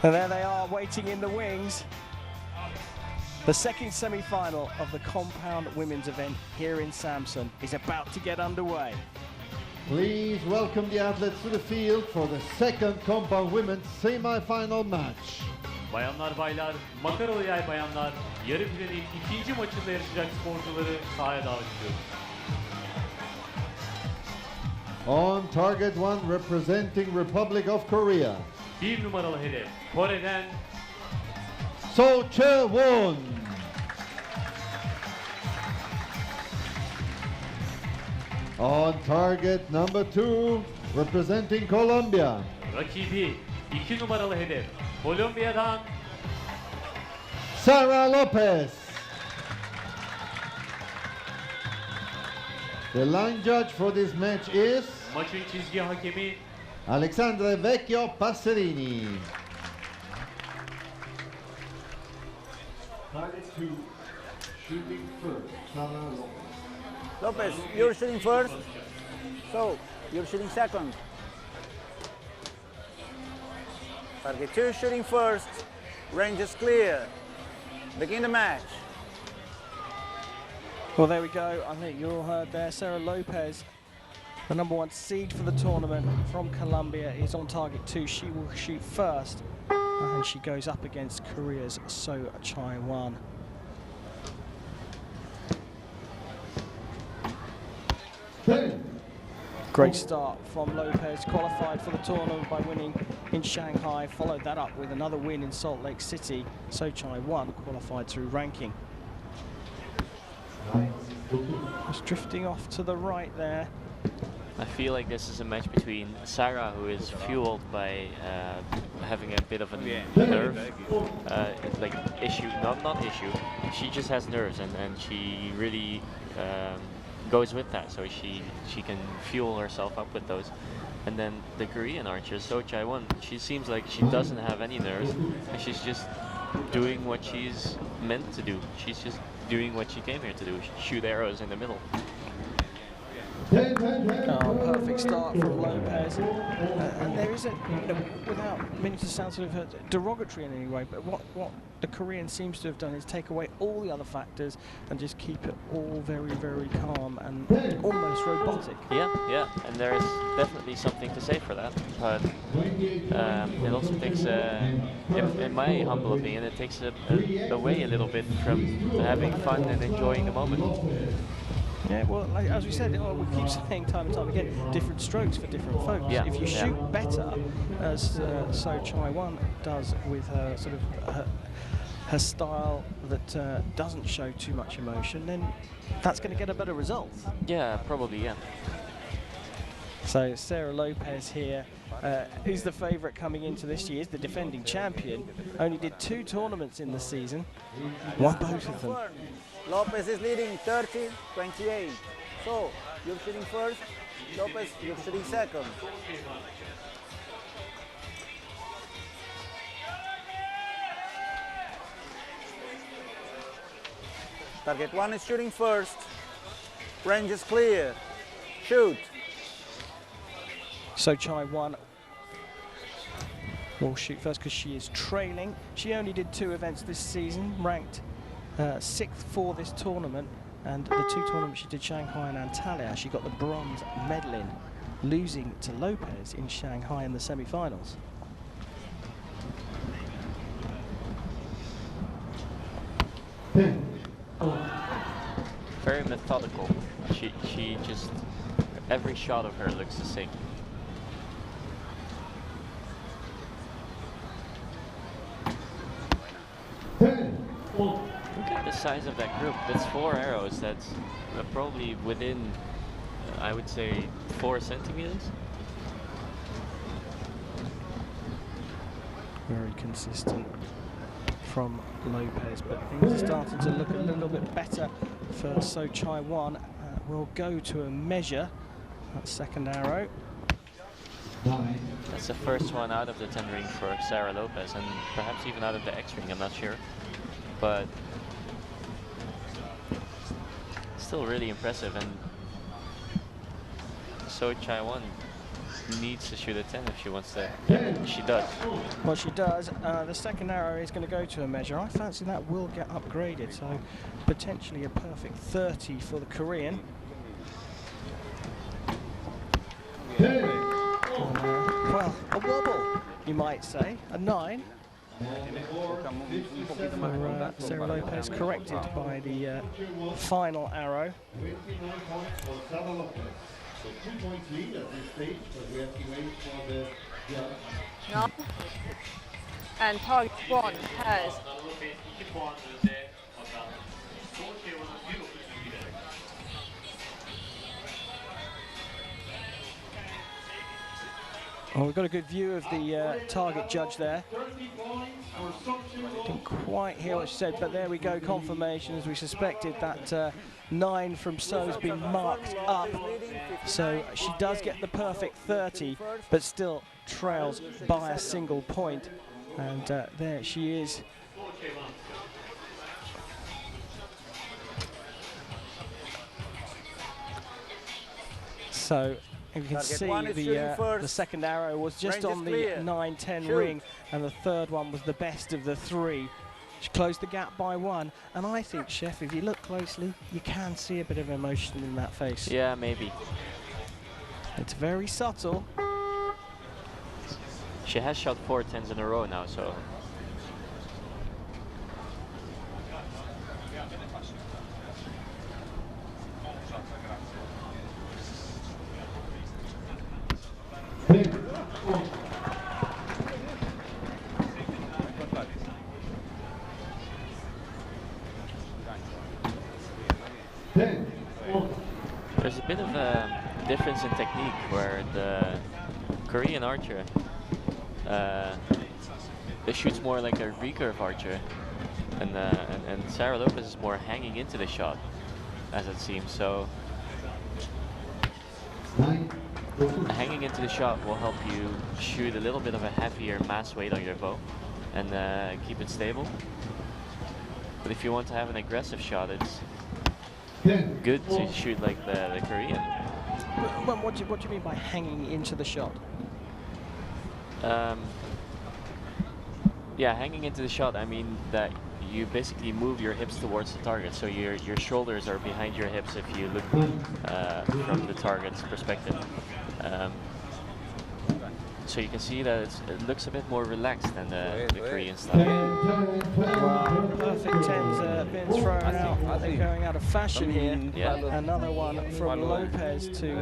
And there they are, waiting in the wings. The second semi-final of the compound women's event here in Samsun is about to get underway. Please welcome the athletes to the field for the second compound women's semi-final match. Bayanlar, baylar, makaralı yay bayanlar, yarı finalin ikinci maçında yarışacak sporcuları sahaya davet ediyoruz. On target 1, representing Republic of Korea, Bir numaralı hedef, Kore'den Chaewon. On target number 2, representing Colombia, rakibi 2 numaralı hedef, Kolombiya'dan Sara Lopez. The line judge for this match is maçın çizgi hakemi Alexandre Vecchio Passerini. Target 2, shooting first, Sara Lopez. Lopez, you're shooting first, so you're shooting second. Target 2 shooting first, range is clear. Begin the match. Well, there we go. I think you all heard there. Sara Lopez, the #1 seed for the tournament from Colombia, is on target 2. She will shoot first, and she goes up against Korea's Chaewon. Great start from Lopez, qualified for the tournament by winning in Shanghai, followed that up with another win in Salt Lake City. Chaewon qualified through ranking. Just drifting off to the right there. I feel like this is a match between Sara, who is fueled by having a bit of a nerve like issue, not issue. She just has nerves, and she really goes with that, so she can fuel herself up with those. And then the Korean archer, Chaewon, she seems like she doesn't have any nerves, and she's just doing what she's meant to do. She's just doing what she came here to do, shoot arrows in the middle. Oh, perfect start from Lopez. And there isn't, without meaning to sound sort of derogatory in any way, but what the Korean seems to have done is take away all the other factors and just keep it all very, very calm and almost robotic. Yeah, and there is definitely something to say for that, but it also takes, in my humble opinion, it takes away a little bit from having fun and enjoying the moment. Yeah, well, like, as we said, we keep saying time and time again, different strokes for different folks. Yeah, if you shoot better, as Chaewon does with her sort of her style that doesn't show too much emotion, then that's going to get a better result. Yeah, probably, yeah. So Sara Lopez here, who's the favourite coming into this year, is the defending champion. Only did 2 tournaments in the season, won both of them. Lopez is leading 30-28. So you're shooting first, Lopez, you're shooting second. Target 1 is shooting first, range is clear, shoot. Chaewon will shoot first because she is trailing. She only did 2 events this season, ranked 6th for this tournament, and the 2 tournaments she did, Shanghai and Antalya, she got the bronze medal in, losing to Lopez in Shanghai in the semi-finals. Very methodical. She just, every shot of her looks the same. Look at the size of that group. That's 4 arrows. That's probably within, I would say, 4 centimeters. Very consistent from Lopez, but things are starting to look a little bit better for Chaewon. Will go to a measure. That second arrow. That's the first one out of the 10 ring for Sara Lopez, and perhaps even out of the X ring, I'm not sure. But still really impressive, and Chaewon needs to shoot a 10 if she wants to. Yeah, she does. Well, she does. The second arrow is going to go to a measure. I fancy that will get upgraded, so potentially a perfect 30 for the Korean. Well, a wobble, you might say. A 9. For Sara Lopez, corrected by the final arrow. 29 points for Sara Lopez. So 2 points lead at this stage, but we have to wait for the judge. No. And target 1 has Well, we've got a good view of the target judge there. 30 points for Samsun. Didn't quite hear what she said, but there we go, confirmation, as we suspected, that 9 from So's been marked up. So she does get the perfect 30, but still trails by a single point. And there she is. So you can see the second arrow was just on the 9-10 ring, and the third one was the best of the 3. She closed the gap by 1, and I think, Chef, if you look closely, you can see a bit of emotion in that face. Yeah, maybe. It's very subtle. She has shot 4 10s in a row now, so. There's a bit of a difference in technique where the Korean archer shoots more like a recurve archer, and Sara Lopez is more hanging into the shot, as it seems. So hanging into the shot will help you shoot a little bit of a heavier mass weight on your bow and keep it stable. But if you want to have an aggressive shot, it's good to shoot like the Korean. Well, what do you mean by hanging into the shot? Yeah, hanging into the shot, I mean that you basically move your hips towards the target, so your shoulders are behind your hips if you look from the target's perspective. So you can see that it looks a bit more relaxed than the Korean style. Well, perfect 10s been thrown out. They're going out of fashion here. Yeah. Another one from Lopez to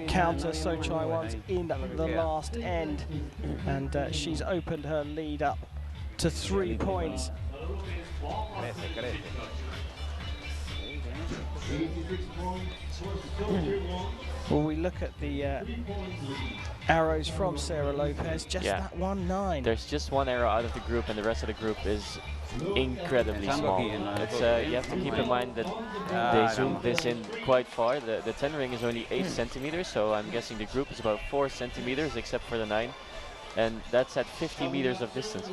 counter So Chaewon's in the last end. And she's opened her lead up to 3 points. 86 points for Chaewon. Well, we look at the arrows from Sara Lopez, just that 1-9. There's just one arrow out of the group, and the rest of the group is incredibly small. It's you have to keep in mind that they zoomed this in quite far. The 10 ring is only 8 centimeters, so I'm guessing the group is about 4 centimeters, except for the 9. And that's at 50 meters of distance.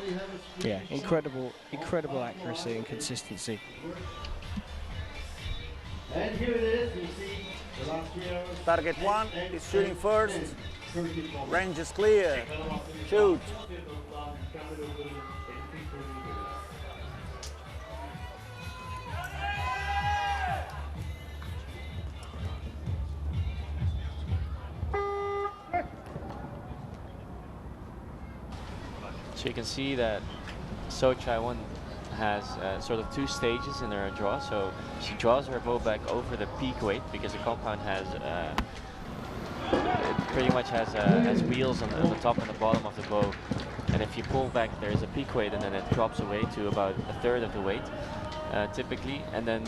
Yeah, incredible accuracy and consistency. And here it is, you see the last 3 hours. Target 1 is shooting first. Range is clear. Shoot. So you can see that So Chaewon has sort of 2 stages in her draw. So she draws her bow back over the peak weight, because the compound has it pretty much has wheels on the top and the bottom of the bow. And if you pull back, there's a peak weight, and then it drops away to about 1/3 of the weight, typically. And then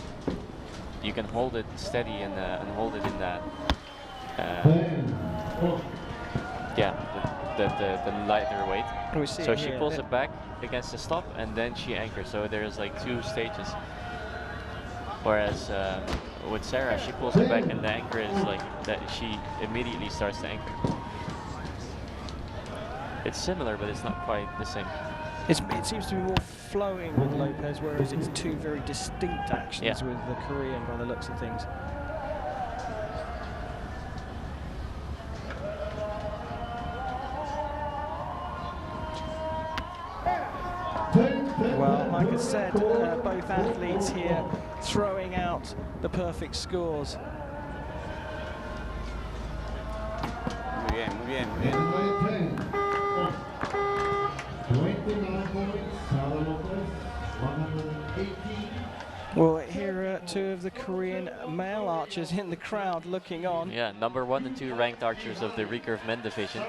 you can hold it steady and hold it in that. The lighter weight. So she pulls it back against the stop, and then she anchors. So there's like 2 stages. Whereas with Sara, she pulls it back, and the anchor is like that. She immediately starts to anchor. It's similar, but it's not quite the same. It seems to be more flowing with Lopez, whereas it's 2 very distinct actions with the Korean by the looks of things. like I said, both athletes here throwing out the perfect scores. Muy bien, muy bien, muy bien. 29 points, Sara Lopez, 118. Well, here are two of the Korean male archers in the crowd looking on. Yeah, number 1 and 2 ranked archers of the recurve men division.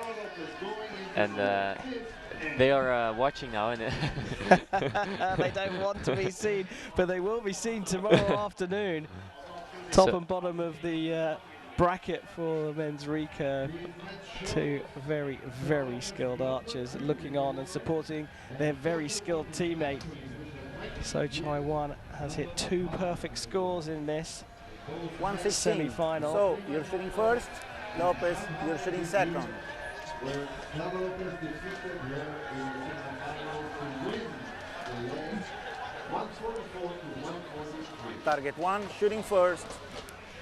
And they are watching now. And they don't want to be seen, but they will be seen tomorrow afternoon. Top and bottom of the bracket for the men's recurve. Two very, very skilled archers looking on and supporting their very skilled teammate. So Chaewon has hit 2 perfect scores in this 116. semi-final. So you're shooting first, Lopez, you're shooting second. Sara Lopez defeated her in the semifinals to win the leg 144 to 143. Target 1, shooting first.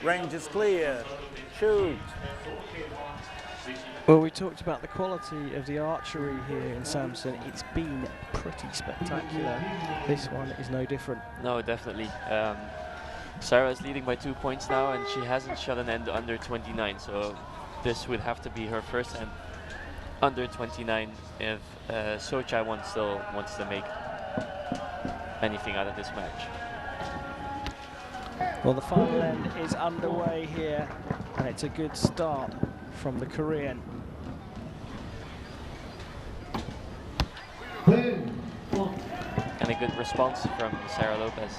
Range is clear. Shoot. Well, we talked about the quality of the archery here in Samsun. It's been pretty spectacular. This one is no different. no, definitely. Sara is leading by 2 points now, and she hasn't shot an end under 29. So this would have to be her first end under 29 if Chaewon still wants to make anything out of this match. Well, the final end is underway here, and it's a good start from the Korean. And a good response from Sara Lopez.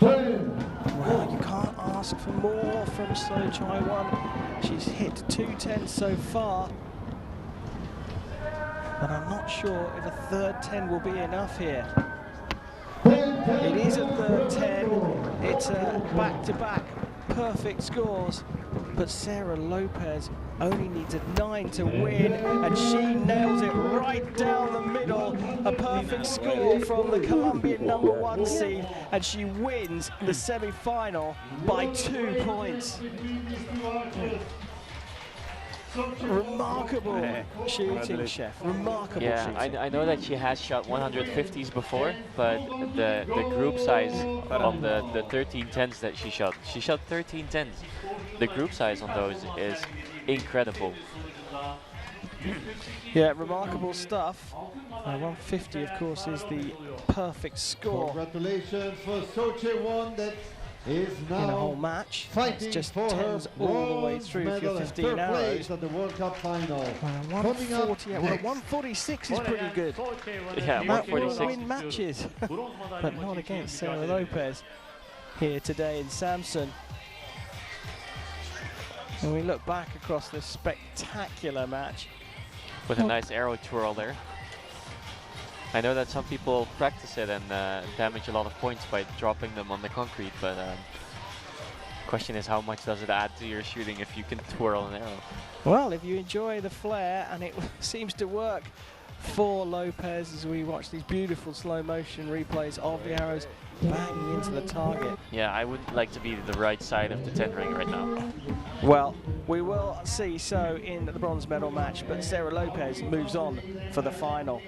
Well, you can't ask for more from Chaewon. She's hit 210 so far. But I'm not sure if a third 10 will be enough here. It is a third 10. It's a back-to-back perfect scores. But Sara Lopez only needs a 9 to win, and she nails it right down the middle. A perfect score from the Colombian #1 seed, and she wins the semi-final by 2 points. Remarkable shooting, Chef. Remarkable shooting. I know that she has shot 150s before, but the group size on the 13 10s that she shot 13 10s. The group size on those is incredible. Yeah, remarkable stuff. 150, of course, is the perfect score Congratulations for Chaewon, that is now in a whole match. fighting It's just for her 10s all the way bronze through for medal your and 15 third arrows. place at the World Cup final. 148, well, 146 is pretty good. Yeah, That will 146. win matches, but not against Sara Lopez here today in Samsun. And we look back across this spectacular match. With a nice arrow twirl there. I know that some people practice it and damage a lot of points by dropping them on the concrete, but question is, how much does it add to your shooting if you can twirl an arrow? Well, if you enjoy the flair, and it seems to work for Lopez as we watch these beautiful slow motion replays of the arrows banging into the target. Yeah, I would like to be the right side of the 10 ring right now. Well, we will see so in the bronze medal match, but Sara Lopez moves on for the final.